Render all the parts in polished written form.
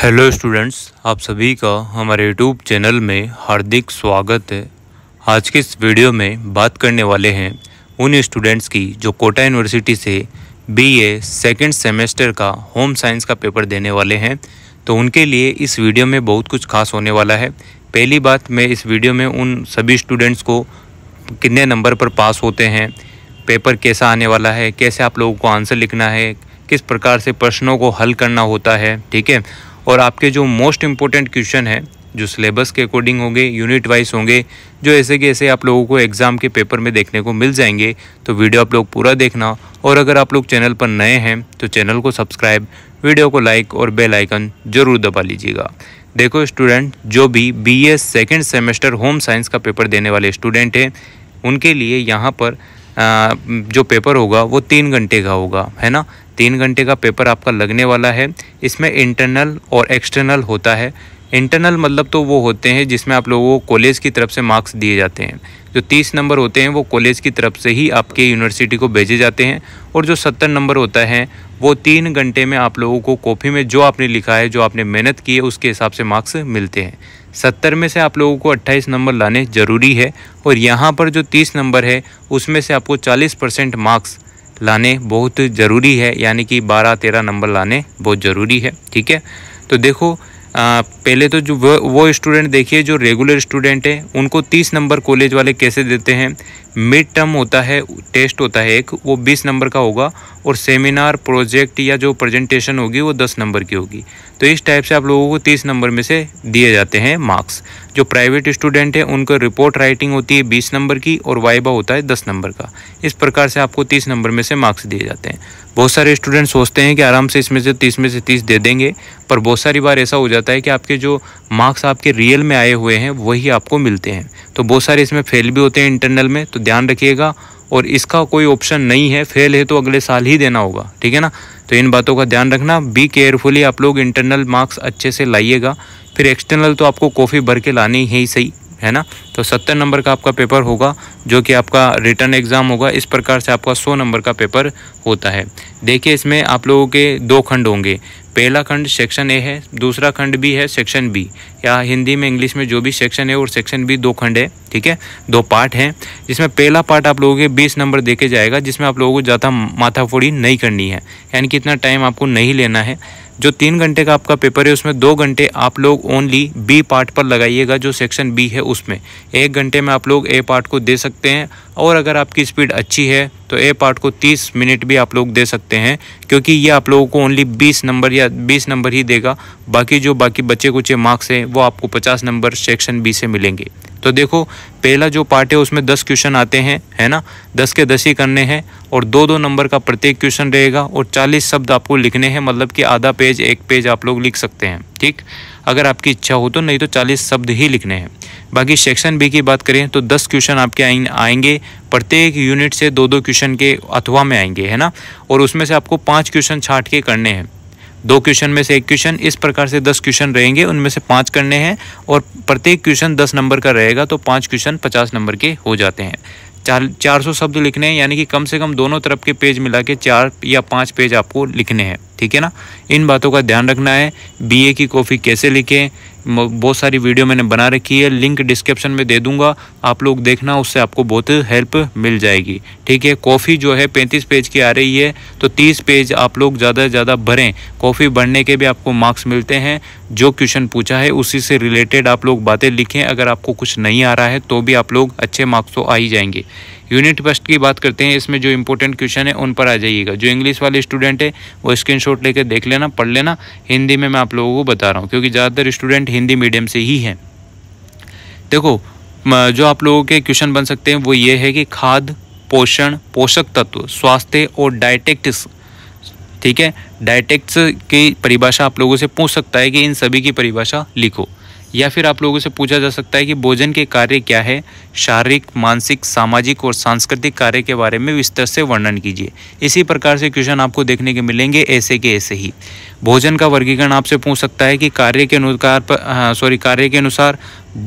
Hello students, आप सभी का हमारे यूट्यूब चैनल में हार्दिक स्वागत है। आज के इस वीडियो में बात करने वाले हैं उन स्टूडेंट्स की जो कोटा यूनिवर्सिटी से बीए सेकंड सेमेस्टर का होम साइंस का पेपर देने वाले हैं। तो उनके लिए इस वीडियो में बहुत कुछ खास होने वाला है। पहली बात, मैं इस वीडियो में उन सभी स्टूडेंट्स को कितने नंबर पर पास होते हैं, पेपर कैसा आने वाला है, कैसे आप लोगों को आंसर लिखना है, किस प्रकार से प्रश्नों को हल करना होता है, ठीक है। और आपके जो मोस्ट इम्पोर्टेंट क्वेश्चन है जो सिलेबस के अकॉर्डिंग होंगे, यूनिट वाइज होंगे, जो ऐसे के ऐसे आप लोगों को एग्ज़ाम के पेपर में देखने को मिल जाएंगे। तो वीडियो आप लोग पूरा देखना। और अगर आप लोग चैनल पर नए हैं तो चैनल को सब्सक्राइब, वीडियो को लाइक और बेल आइकन ज़रूर दबा लीजिएगा। देखो स्टूडेंट, जो भी BA second semester home science का पेपर देने वाले स्टूडेंट हैं उनके लिए यहाँ पर जो पेपर होगा वो 3 घंटे का होगा, है ना। 3 घंटे का पेपर आपका लगने वाला है। इसमें इंटरनल और एक्सटर्नल होता है। इंटरनल मतलब तो वो होते हैं जिसमें आप लोगों को कॉलेज की तरफ से मार्क्स दिए जाते हैं। जो 30 नंबर होते हैं वो कॉलेज की तरफ से ही आपके यूनिवर्सिटी को भेजे जाते हैं। और जो 70 नंबर होता है वो 3 घंटे में आप लोगों को कॉपी में जो आपने लिखा है, जो आपने मेहनत की है, उसके हिसाब से मार्क्स मिलते हैं। 70 में से आप लोगों को 28 नंबर लाने ज़रूरी है। और यहाँ पर जो 30 नंबर है उसमें से आपको 40% मार्क्स लाने बहुत ज़रूरी है, यानी कि 12-13 नंबर लाने बहुत ज़रूरी है, ठीक है। तो देखो, पहले तो जो वो स्टूडेंट देखिए जो रेगुलर स्टूडेंट है उनको 30 नंबर कॉलेज वाले कैसे देते हैं। मिड टर्म होता है, टेस्ट होता है एक, वो 20 नंबर का होगा। और सेमिनार, प्रोजेक्ट या जो प्रेजेंटेशन होगी वो 10 नंबर की होगी। तो इस टाइप से आप लोगों को 30 नंबर में से दिए जाते हैं मार्क्स। जो प्राइवेट स्टूडेंट है उनको रिपोर्ट राइटिंग होती है 20 नंबर की और वाइवा होता है 10 नंबर का। इस प्रकार से आपको 30 नंबर में से मार्क्स दिए जाते हैं। बहुत सारे स्टूडेंट सोचते हैं कि आराम से इसमें से 30 में से 30 दे देंगे, पर बहुत सारी बार ऐसा हो जाता है कि आपके जो मार्क्स आपके रियल में आए हुए हैं वही आपको मिलते हैं। तो बहुत सारे इसमें फेल भी होते हैं इंटरनल में, तो ध्यान रखिएगा। और इसका कोई ऑप्शन नहीं है, फेल है तो अगले साल ही देना होगा, ठीक है ना। तो इन बातों का ध्यान रखना। बी केयरफुली, आप लोग इंटरनल मार्क्स अच्छे से लाइएगा। फिर एक्सटर्नल तो आपको कॉफ़ी भर के लानी ही सही, है ना। तो 70 नंबर का आपका पेपर होगा जो कि आपका रिटर्न एग्ज़ाम होगा। इस प्रकार से आपका 100 नंबर का पेपर होता है। देखिए, इसमें आप लोगों के 2 खंड होंगे। पहला खंड सेक्शन ए है, दूसरा खंड भी है सेक्शन बी, या हिंदी में इंग्लिश में जो भी सेक्शन है और सेक्शन बी 2 खंड है, ठीक है। 2 पार्ट हैं, जिसमें पहला पार्ट आप लोगों के 20 नंबर देके जाएगा, जिसमें आप लोगों को ज़्यादा माथाफोड़ी नहीं करनी है, यानी कि इतना टाइम आपको नहीं लेना है। जो 3 घंटे का आपका पेपर है उसमें 2 घंटे आप लोग ओनली बी पार्ट पर लगाइएगा, जो सेक्शन बी है उसमें। 1 घंटे में आप लोग ए पार्ट को दे सकते हैं। और अगर आपकी स्पीड अच्छी है तो ए पार्ट को 30 मिनट भी आप लोग दे सकते हैं, क्योंकि ये आप लोगों को ओनली 20 नंबर या 20 नंबर ही देगा। बाकी बचे कुछ मार्क्स हैं वो आपको 50 नंबर सेक्शन बी से मिलेंगे। तो देखो, पहला जो पार्ट है उसमें 10 क्वेश्चन आते हैं, है ना। 10 के 10 ही करने हैं और 2-2 नंबर का प्रत्येक क्वेश्चन रहेगा। और 40 शब्द आपको लिखने हैं, मतलब कि आधा पेज 1 पेज आप लोग लिख सकते हैं, ठीक, अगर आपकी इच्छा हो तो। नहीं तो 40 शब्द ही लिखने हैं। बाकी सेक्शन बी की बात करें तो 10 क्वेश्चन आपके आएंगे, प्रत्येक यूनिट से 2-2 क्वेश्चन के अथवा में आएंगे, है ना। और उसमें से आपको 5 क्वेश्चन छांट के करने हैं। 2 क्वेश्चन में से 1 क्वेश्चन, इस प्रकार से 10 क्वेश्चन रहेंगे, उनमें से 5 करने हैं। और प्रत्येक क्वेश्चन 10 नंबर का रहेगा, तो 5 क्वेश्चन 50 नंबर के हो जाते हैं। 400 शब्द लिखने हैं, यानी कि कम से कम दोनों तरफ के पेज मिला के 4 या 5 पेज आपको लिखने हैं, ठीक है ना। इन बातों का ध्यान रखना है। बीए की कॉफ़ी कैसे लिखें, बहुत सारी वीडियो मैंने बना रखी है, लिंक डिस्क्रिप्शन में दे दूंगा, आप लोग देखना, उससे आपको बहुत हेल्प मिल जाएगी, ठीक है। कॉफ़ी जो है 35 पेज की आ रही है, तो 30 पेज आप लोग ज़्यादा से ज़्यादा भरें। कॉफ़ी भरने के भी आपको मार्क्स मिलते हैं। जो क्वेश्चन पूछा है उसी से रिलेटेड आप लोग बातें लिखें। अगर आपको कुछ नहीं आ रहा है तो भी आप लोग अच्छे मार्क्स तो आ ही जाएंगे। यूनिट टेस्ट की बात करते हैं, इसमें जो इंपॉर्टेंट क्वेश्चन है उन पर आ जाइएगा। जो इंग्लिश वाले स्टूडेंट है वो स्क्रीनशॉट लेकर देख लेना, पढ़ लेना। हिंदी में मैं आप लोगों को बता रहा हूँ, क्योंकि ज़्यादातर स्टूडेंट हिंदी मीडियम से ही हैं। देखो, जो आप लोगों के क्वेश्चन बन सकते हैं वो ये है कि खाद्य, पोषण, पोषक तत्व, स्वास्थ्य और डायटेटिक्स, ठीक है। डायटेटिक्स की परिभाषा आप लोगों से पूछ सकता है कि इन सभी की परिभाषा लिखो। या फिर आप लोगों से पूछा जा सकता है कि भोजन के कार्य क्या है, शारीरिक, मानसिक, सामाजिक और सांस्कृतिक कार्य के बारे में विस्तार से वर्णन कीजिए। इसी प्रकार से क्वेश्चन आपको देखने के मिलेंगे, ऐसे के ऐसे ही। भोजन का वर्गीकरण आपसे पूछ सकता है कि कार्य के अनुसार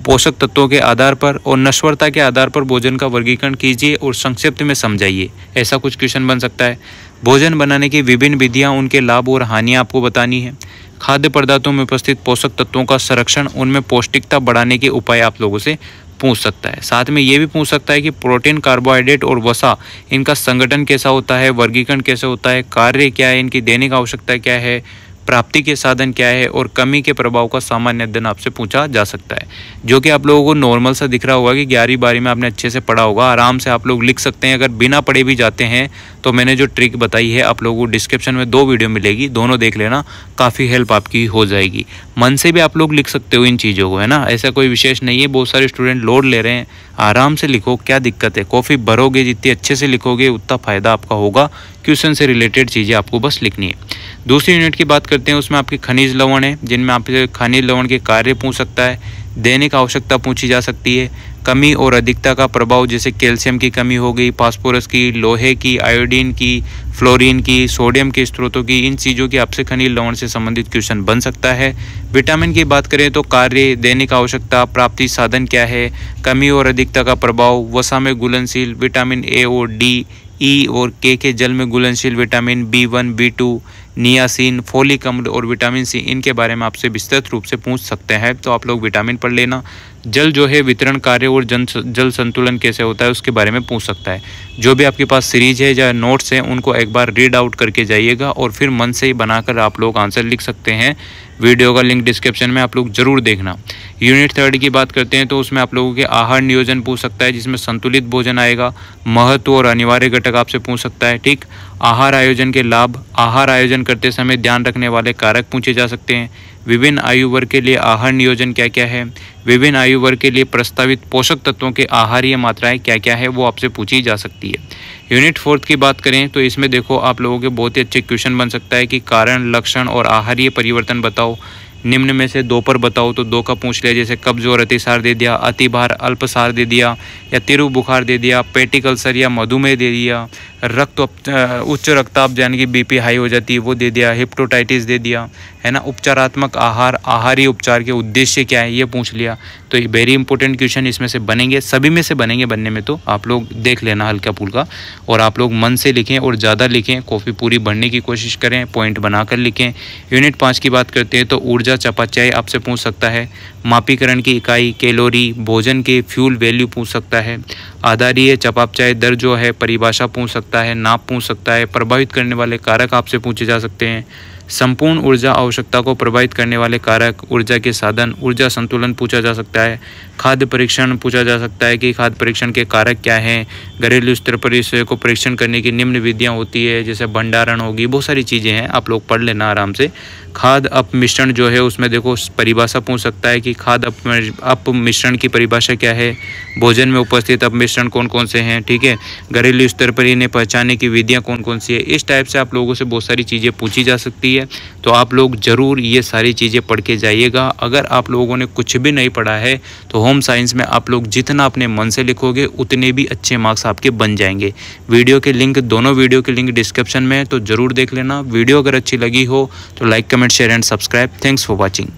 पोषक तत्वों के आधार पर और नश्वरता के आधार पर भोजन का वर्गीकरण कीजिए और संक्षिप्त में समझाइए। ऐसा कुछ क्वेश्चन बन सकता है। भोजन बनाने की विभिन्न विधियां, उनके लाभ और हानियां आपको बतानी है। खाद्य पदार्थों में उपस्थित पोषक तत्वों का संरक्षण, उनमें पौष्टिकता बढ़ाने के उपाय आप लोगों से पूछ सकता है। साथ में ये भी पूछ सकता है कि प्रोटीन, कार्बोहाइड्रेट और वसा, इनका संगठन कैसा होता है, वर्गीकरण कैसे होता है, कार्य क्या है, इनकी दैनिक आवश्यकता क्या है, प्राप्ति के साधन क्या है और कमी के प्रभाव का सामान्य अध्ययन आपसे पूछा जा सकता है। जो कि आप लोगों को नॉर्मल सा दिख रहा होगा कि 11वीं 12वीं में आपने अच्छे से पढ़ा होगा, आराम से आप लोग लिख सकते हैं। अगर बिना पढ़े भी जाते हैं तो मैंने जो ट्रिक बताई है आप लोगों को डिस्क्रिप्शन में 2 वीडियो मिलेगी, दोनों देख लेना, काफ़ी हेल्प आपकी हो जाएगी। मन से भी आप लोग लिख सकते हो इन चीज़ों को, है ना, ऐसा कोई विशेष नहीं है। बहुत सारे स्टूडेंट लोड ले रहे हैं, आराम से लिखो, क्या दिक्कत है। कॉफ़ी भरोगे, जितनी अच्छे से लिखोगे उतना फ़ायदा आपका होगा। क्वेश्चन से रिलेटेड चीज़ें आपको बस लिखनी है। दूसरी यूनिट की बात करते हैं, उसमें आपके खनिज लवण है, जिनमें आपके खनिज लवण के कार्य पूछ सकता है, दैनिक आवश्यकता पूछी जा सकती है, कमी और अधिकता का प्रभाव, जैसे कैल्शियम की कमी हो गई, फास्फोरस की, लोहे की, आयोडीन की, फ्लोरीन की, सोडियम के स्रोतों की, इन चीज़ों की आपसे खनिज लवण से संबंधित क्वेश्चन बन सकता है। विटामिन की बात करें तो कार्य, दैनिक आवश्यकता, प्राप्ति साधन क्या है, कमी और अधिकता का प्रभाव, वसा में घुलनशील विटामिन ए और डी, ई और के जल में घुलनशील vitamin B1, B2, niacin, folic अम्ल और विटामिन सी, इनके बारे में आपसे विस्तृत रूप से पूछ सकते हैं। तो आप लोग विटामिन पढ़ लेना। जल जो है वितरण कार्य और जल संतुलन कैसे होता है उसके बारे में पूछ सकता है। जो भी आपके पास सीरीज है या नोट्स हैं उनको एक बार रीड आउट करके जाइएगा और फिर मन से ही बनाकर आप लोग आंसर लिख सकते हैं। वीडियो का लिंक डिस्क्रिप्शन में आप लोग जरूर देखना। यूनिट 3 की बात करते हैं तो उसमें आप लोगों के आहार नियोजन पूछ सकता है, जिसमें संतुलित भोजन आएगा, महत्व और अनिवार्य घटक आपसे पूछ सकता है। ठीक, आहार आयोजन के लाभ, आहार आयोजन करते समय ध्यान रखने वाले कारक पूछे जा सकते हैं। विभिन्न आयु वर्ग के लिए आहार नियोजन क्या क्या है, विभिन्न आयु वर्ग के लिए प्रस्तावित पोषक तत्वों के आहारीय मात्राएं क्या क्या है, वो आपसे पूछी जा सकती है। यूनिट 4 की बात करें तो इसमें देखो आप लोगों के बहुत ही अच्छे क्वेश्चन बन सकता है कि कारण, लक्षण और आहारीय परिवर्तन बताओ, निम्न में से 2 पर बताओ, तो 2 का पूछ लिया, जैसे कब्ज और अतिसार दे दिया, अतिभार अल्पसार दे दिया, या तिरु बुखार दे दिया, पेटिक अल्सर या मधुमेह दे दिया, उच्च रक्तचाप यानी कि बीपी हाई हो जाती है वो दे दिया, हेपेटाइटिस दे दिया, है ना, उपचारात्मक आहार, आहारी उपचार के उद्देश्य क्या है ये पूछ लिया। तो ये वेरी इंपॉर्टेंट क्वेश्चन इसमें से बनेंगे, सभी में से बनेंगे बनने में, तो आप लोग देख लेना हल्का फुल्का, और आप लोग मन से लिखें और ज़्यादा लिखें, कॉपी पूरी भरने की कोशिश करें, पॉइंट बनाकर लिखें। यूनिट 5 की बात करते हैं तो ऊर्जा चयापचय आपसे पूछ सकता है, मापीकरण की इकाई, कैलोरी, भोजन के फ्यूल वैल्यू पूछ सकता है, आधारीय चयापचय दर जो है परिभाषा पूछ सकता है, नाप पूछ सकता है, प्रभावित करने वाले कारक आपसे पूछे जा सकते हैं, संपूर्ण ऊर्जा आवश्यकता को प्रभावित करने वाले कारक, ऊर्जा के साधन, ऊर्जा संतुलन पूछा जा सकता है, खाद्य परीक्षण पूछा जा सकता है कि खाद्य परीक्षण के कारक क्या हैं, घरेलू स्तर पर इस को परीक्षण करने की निम्न विधियां होती है, जैसे भंडारण होगी, बहुत सारी चीज़ें हैं, आप लोग पढ़ लेना आराम से। खाद्य अपमिश्रण जो है उसमें देखो परिभाषा पूछ सकता है कि खाद्य अपमिश्रण की परिभाषा क्या है, भोजन में उपस्थित अपमिश्रण कौन कौन से हैं, ठीक है, घरेलू स्तर पर इन्हें पहचानने की विधियाँ कौन कौन सी है। इस टाइप से आप लोगों से बहुत सारी चीज़ें पूछी जा सकती है। तो आप लोग ज़रूर ये सारी चीज़ें पढ़ के जाइएगा। अगर आप लोगों ने कुछ भी नहीं पढ़ा है तो होम साइंस में आप लोग जितना अपने मन से लिखोगे उतने भी अच्छे मार्क्स आपके बन जाएंगे। वीडियो के लिंक, दोनों वीडियो के लिंक डिस्क्रिप्शन में है, तो ज़रूर देख लेना। वीडियो अगर अच्छी लगी हो तो like, comment, share and subscribe. Thanks for watching.